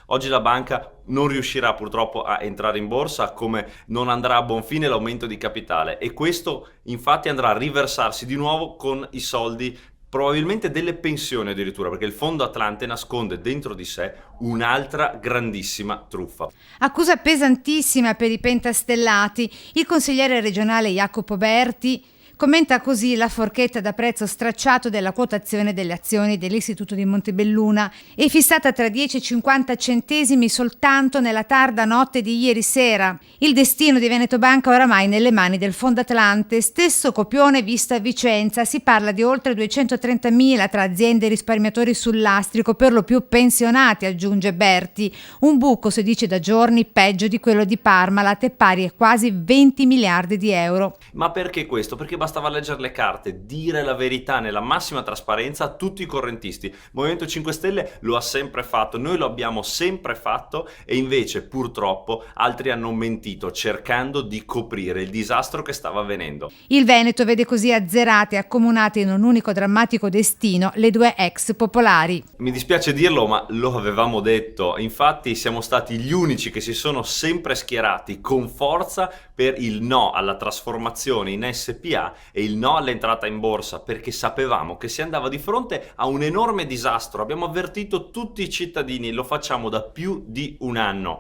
Oggi la banca non riuscirà purtroppo a entrare in borsa, come non andrà a buon fine l'aumento di capitale, e questo infatti andrà a riversarsi di nuovo con i soldi probabilmente delle pensioni addirittura, perché il fondo Atlante nasconde dentro di sé un'altra grandissima truffa. Accusa pesantissima per i pentastellati. Il consigliere regionale Jacopo Berti commenta così la forchetta da prezzo stracciato della quotazione delle azioni dell'Istituto di Montebelluna e fissata tra 10 e 50 centesimi soltanto nella tarda notte di ieri sera. Il destino di Veneto Banca oramai nelle mani del Fondo Atlante, stesso copione visto a Vicenza. Si parla di oltre 230.000 tra aziende e risparmiatori sul lastrico, per lo più pensionati, aggiunge Berti. Un buco, si dice da giorni, peggio di quello di Parmalat e pari a quasi 20 miliardi di euro. Ma perché questo? Perché bastava leggere le carte, dire la verità nella massima trasparenza a tutti i correntisti. Il Movimento 5 Stelle lo ha sempre fatto, noi lo abbiamo sempre fatto, e invece purtroppo altri hanno mentito cercando di coprire il disastro che stava avvenendo. Il Veneto vede così azzerate e accomunate in un unico drammatico destino le due ex popolari. Mi dispiace dirlo, ma lo avevamo detto. Infatti siamo stati gli unici che si sono sempre schierati con forza per il no alla trasformazione in SPA e il no all'entrata in borsa, perché sapevamo che si andava di fronte a un enorme disastro. Abbiamo avvertito tutti i cittadini, lo facciamo da più di un anno.